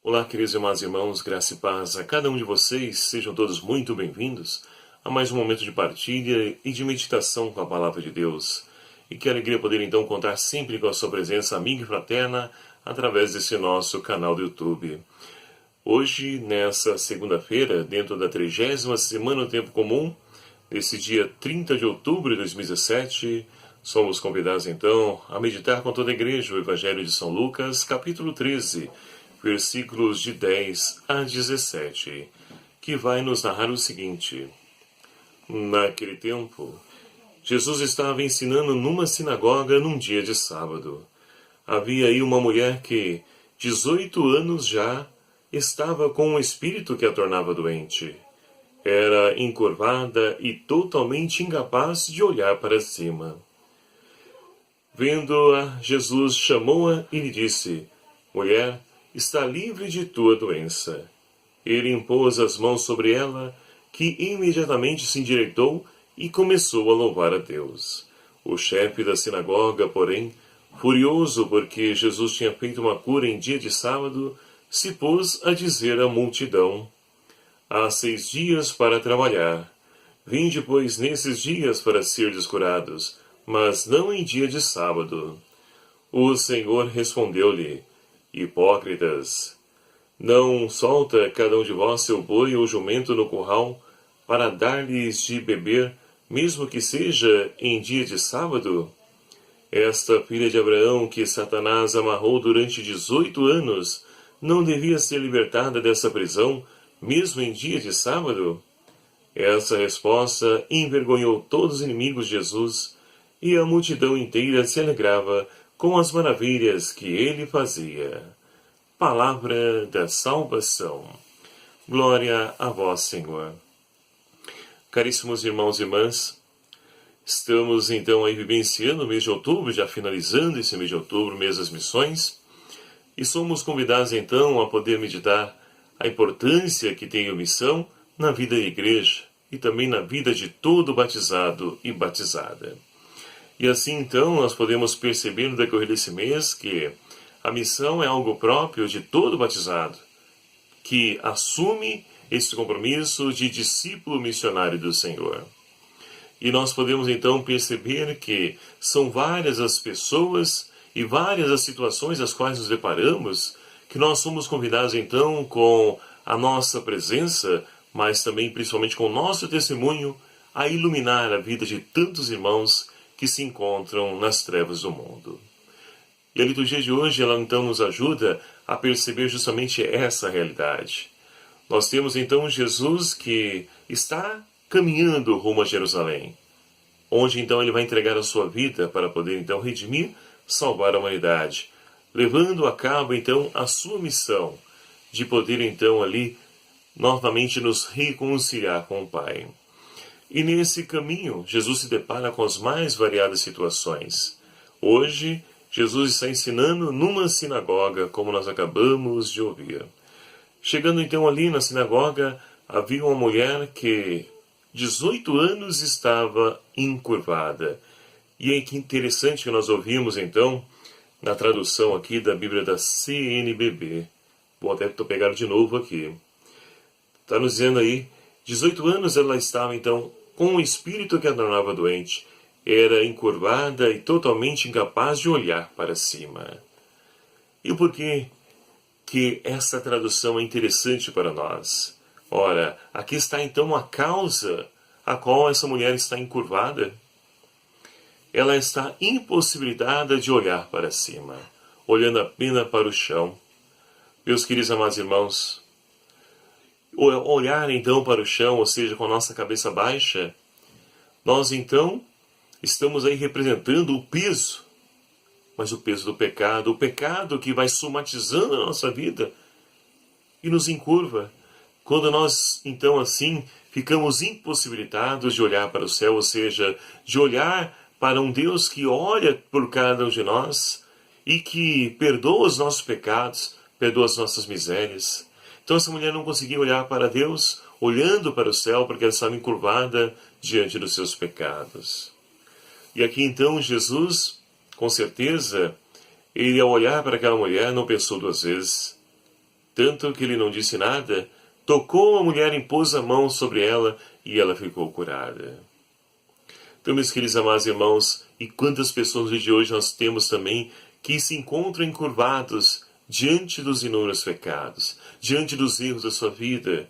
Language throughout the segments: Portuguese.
Olá, queridos irmãos e irmãos, graça e paz a cada um de vocês, sejam todos muito bem-vindos a mais um momento de partilha e de meditação com a Palavra de Deus. E que alegria poder então contar sempre com a sua presença amiga e fraterna através desse nosso canal do YouTube. Hoje, nessa segunda-feira, dentro da 30ª Semana do Tempo Comum, nesse dia 30 de outubro de 2017, somos convidados então a meditar com toda a igreja o Evangelho de São Lucas, capítulo 13, versículos de 10 a 17, que vai nos narrar o seguinte. Naquele tempo, Jesus estava ensinando numa sinagoga num dia de sábado. Havia aí uma mulher que, 18 anos já, estava com um espírito que a tornava doente. Era encurvada e totalmente incapaz de olhar para cima. Vendo-a, Jesus chamou-a e lhe disse, Mulher, está livre de tua doença. Ele impôs as mãos sobre ela, que imediatamente se endireitou e começou a louvar a Deus. O chefe da sinagoga, porém, furioso porque Jesus tinha feito uma cura em dia de sábado, se pôs a dizer à multidão, Há 6 dias para trabalhar. Vinde, pois, nesses dias para serdes curados, mas não em dia de sábado. O Senhor respondeu-lhe, Hipócritas, não solta cada um de vós seu boi ou jumento no curral para dar-lhes de beber, mesmo que seja em dia de sábado? Esta filha de Abraão que Satanás amarrou durante 18 anos não devia ser libertada dessa prisão, mesmo em dia de sábado? Essa resposta envergonhou todos os inimigos de Jesus e a multidão inteira se alegrava com as maravilhas que ele fazia. Palavra da salvação. Glória a vós, Senhor. Caríssimos irmãos e irmãs, estamos então aí vivenciando o mês de outubro, já finalizando esse mês de outubro, mês das missões, e somos convidados então a poder meditar a importância que tem a missão na vida da igreja e também na vida de todo batizado e batizada. E assim então nós podemos perceber no decorrer desse mês que a missão é algo próprio de todo batizado, que assume esse compromisso de discípulo missionário do Senhor. E nós podemos então perceber que são várias as pessoas e várias as situações às quais nos deparamos, que nós somos convidados então com a nossa presença, mas também principalmente com o nosso testemunho, a iluminar a vida de tantos irmãos que se encontram nas trevas do mundo. E a liturgia de hoje, ela então nos ajuda a perceber justamente essa realidade. Nós temos então Jesus que está caminhando rumo a Jerusalém, onde então ele vai entregar a sua vida para poder então redimir, salvar a humanidade, levando a cabo então a sua missão de poder então ali novamente nos reconciliar com o Pai. E nesse caminho, Jesus se depara com as mais variadas situações. Hoje, Jesus está ensinando numa sinagoga, como nós acabamos de ouvir. Chegando então ali na sinagoga, havia uma mulher que 18 anos estava encurvada. E é que interessante que nós ouvimos então, na tradução aqui da Bíblia da CNBB. Vou até pegar de novo aqui. Está nos dizendo aí, 18 anos ela estava então com um espírito que a tornava doente. Era encurvada e totalmente incapaz de olhar para cima. E por que essa tradução é interessante para nós? Ora, aqui está então a causa a qual essa mulher está encurvada. Ela está impossibilitada de olhar para cima, olhando apenas para o chão. Meus queridos amados irmãos, olhar então para o chão, ou seja, com a nossa cabeça baixa, nós então estamos aí representando o peso, mas o peso do pecado, o pecado que vai somatizando a nossa vida e nos encurva. Quando nós então assim ficamos impossibilitados de olhar para o céu, ou seja, de olhar para um Deus que olha por cada um de nós e que perdoa os nossos pecados, perdoa as nossas misérias. Então essa mulher não conseguia olhar para Deus, olhando para o céu, porque ela estava encurvada diante dos seus pecados. E aqui então Jesus, com certeza, ele ao olhar para aquela mulher não pensou 2 vezes. Tanto que ele não disse nada, tocou a mulher, impôs a mão sobre ela e ela ficou curada. Então, meus queridos amados irmãos, e quantas pessoas de hoje nós temos também que se encontram encurvados diante dos inúmeros pecados, diante dos erros da sua vida,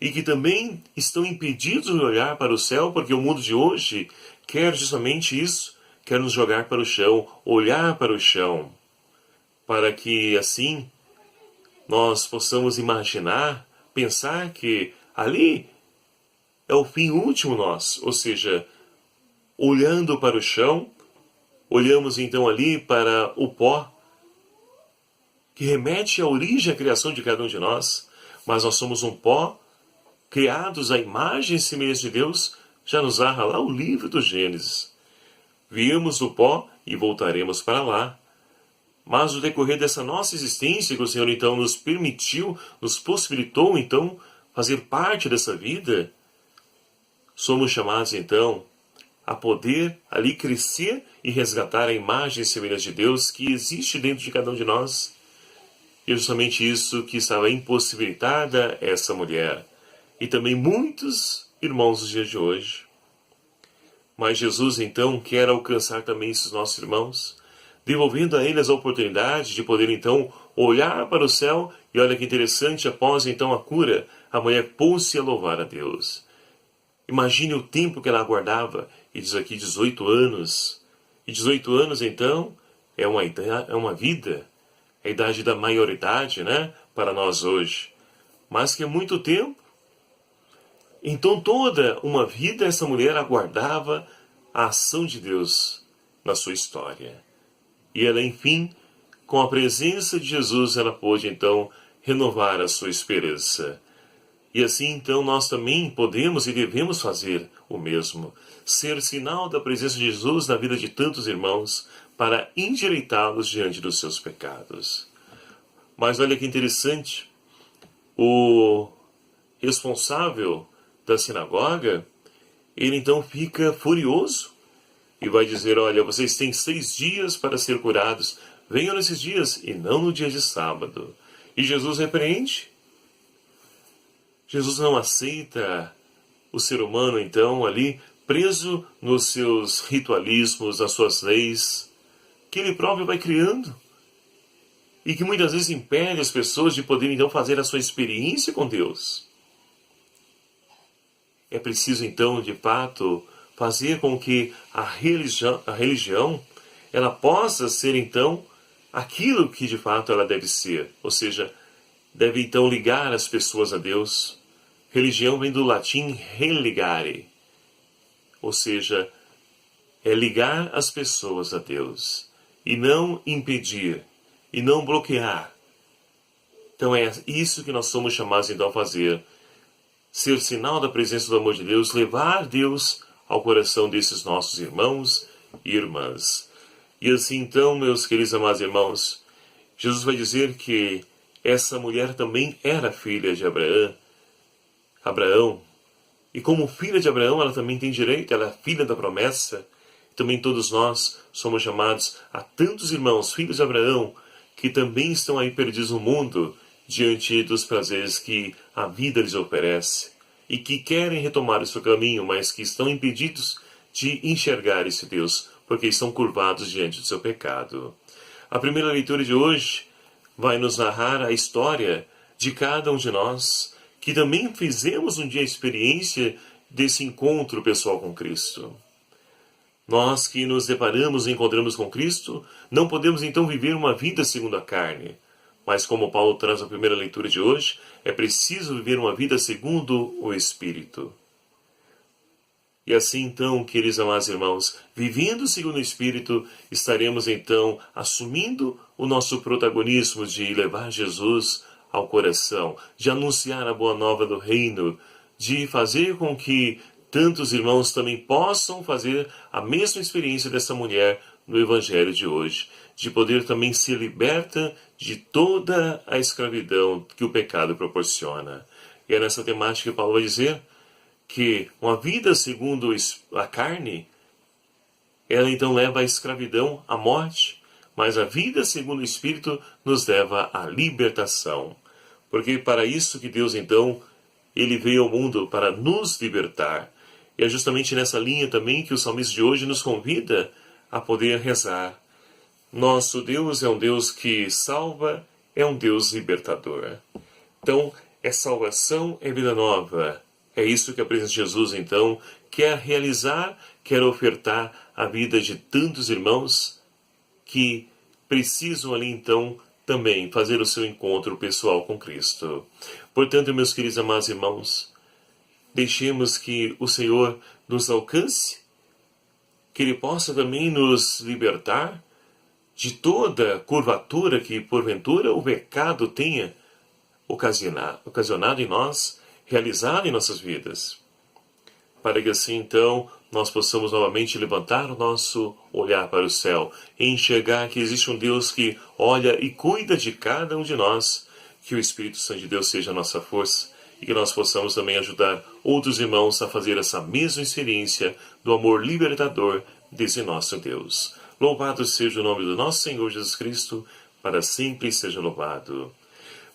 e que também estão impedidos de olhar para o céu, porque o mundo de hoje quer justamente isso, quer nos jogar para o chão, olhar para o chão, para que assim nós possamos imaginar, pensar que ali é o fim último nosso, ou seja, olhando para o chão, olhamos então ali para o pó, que remete à origem, à criação de cada um de nós, mas nós somos um pó, criados à imagem e semelhança de Deus, já nos narra lá o livro do Gênesis. Viemos do pó e voltaremos para lá. Mas no decorrer dessa nossa existência, que o Senhor então nos permitiu, nos possibilitou então fazer parte dessa vida, somos chamados então a poder ali crescer e resgatar a imagem e semelhança de Deus que existe dentro de cada um de nós. E é justamente isso que estava impossibilitada essa mulher. E também muitos irmãos dos dias de hoje. Mas Jesus então quer alcançar também esses nossos irmãos, devolvendo a eles a oportunidade de poder então olhar para o céu. E olha que interessante, após então a cura, a mulher pôs-se a louvar a Deus. Imagine o tempo que ela aguardava, e diz aqui 18 anos. E 18 anos, então, é uma vida, é a idade da maioridade, né, para nós hoje. Mas que é muito tempo. Então, toda uma vida, essa mulher aguardava a ação de Deus na sua história. E ela, enfim, com a presença de Jesus, ela pôde, então, renovar a sua esperança. E assim, então, nós também podemos e devemos fazer o mesmo. Ser sinal da presença de Jesus na vida de tantos irmãos para endireitá-los diante dos seus pecados. Mas olha que interessante, o responsável da sinagoga, ele então fica furioso e vai dizer, olha, vocês têm 6 dias para ser curados, venham nesses dias e não no dia de sábado. E Jesus repreende. Jesus não aceita o ser humano, então, ali, preso nos seus ritualismos, nas suas leis, que ele próprio vai criando. E que muitas vezes impede as pessoas de poderem, então, fazer a sua experiência com Deus. É preciso, então, de fato, fazer com que a religião ela possa ser, então, aquilo que, de fato, ela deve ser. Ou seja, deve então ligar as pessoas a Deus. Religião vem do latim religare, ou seja, é ligar as pessoas a Deus e não impedir e não bloquear. Então é isso que nós somos chamados então a fazer, ser sinal da presença do amor de Deus, levar Deus ao coração desses nossos irmãos e irmãs. E assim então, meus queridos amados irmãos, Jesus vai dizer que essa mulher também era filha de Abraão, e como filha de Abraão, ela também tem direito, ela é filha da promessa. Também todos nós somos chamados a tantos irmãos, filhos de Abraão, que também estão aí perdidos no mundo, diante dos prazeres que a vida lhes oferece, e que querem retomar o seu caminho, mas que estão impedidos de enxergar esse Deus, porque estão curvados diante do seu pecado. A primeira leitura de hoje vai nos narrar a história de cada um de nós, que também fizemos um dia a experiência desse encontro pessoal com Cristo. Nós que nos deparamos e encontramos com Cristo, não podemos então viver uma vida segundo a carne. Mas como Paulo traz na primeira leitura de hoje, é preciso viver uma vida segundo o Espírito. E assim então, queridos amados irmãos, vivendo segundo o Espírito, estaremos então assumindo o nosso protagonismo de levar Jesus ao coração, de anunciar a boa nova do reino, de fazer com que tantos irmãos também possam fazer a mesma experiência dessa mulher no Evangelho de hoje, de poder também ser liberta de toda a escravidão que o pecado proporciona. E é nessa temática que Paulo vai dizer que uma vida segundo a carne, ela então leva à escravidão, à morte, mas a vida segundo o Espírito nos leva à libertação. Porque para isso que Deus, então, ele veio ao mundo, para nos libertar. E é justamente nessa linha também que o salmista de hoje nos convida a poder rezar. Nosso Deus é um Deus que salva, é um Deus libertador. Então, é salvação, é vida nova. É isso que a presença de Jesus, então, quer realizar, quer ofertar à vida de tantos irmãos que precisam ali, então, também fazer o seu encontro pessoal com Cristo. Portanto, meus queridos amados irmãos, deixemos que o Senhor nos alcance, que Ele possa também nos libertar de toda curvatura que, porventura, o pecado tenha ocasionado em nós, realizado em nossas vidas. Para que assim, então, nós possamos novamente levantar o nosso olhar para o céu e enxergar que existe um Deus que olha e cuida de cada um de nós, que o Espírito Santo de Deus seja a nossa força e que nós possamos também ajudar outros irmãos a fazer essa mesma experiência do amor libertador desse nosso Deus. Louvado seja o nome do nosso Senhor Jesus Cristo, para sempre seja louvado.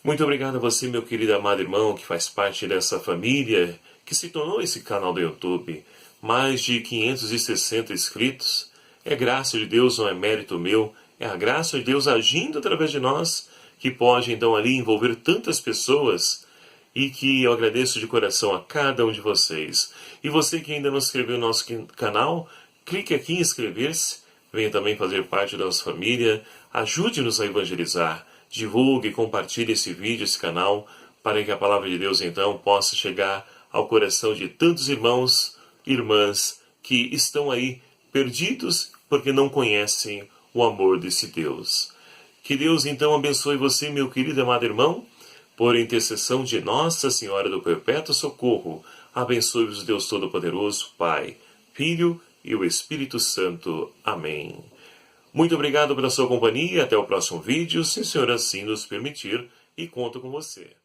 Muito obrigado a você, meu querido amado irmão, que faz parte dessa família, que se tornou esse canal do YouTube. Mais de 560 inscritos. É graça de Deus, não é mérito meu. É a graça de Deus agindo através de nós, que pode então ali envolver tantas pessoas, e que eu agradeço de coração a cada um de vocês. E você que ainda não se inscreveu no nosso canal, clique aqui em inscrever-se. Venha também fazer parte da nossa família. Ajude-nos a evangelizar. Divulgue e compartilhe esse vídeo, esse canal, para que a palavra de Deus, então, possa chegar ao coração de tantos irmãos e irmãs que estão aí perdidos porque não conhecem o amor desse Deus. Que Deus, então, abençoe você, meu querido e amado irmão, por intercessão de Nossa Senhora do Perpétuo Socorro. Abençoe-vos, Deus Todo-Poderoso, Pai, Filho e o Espírito Santo. Amém. Muito obrigado pela sua companhia. Até o próximo vídeo, se o Senhor assim nos permitir, e conto com você.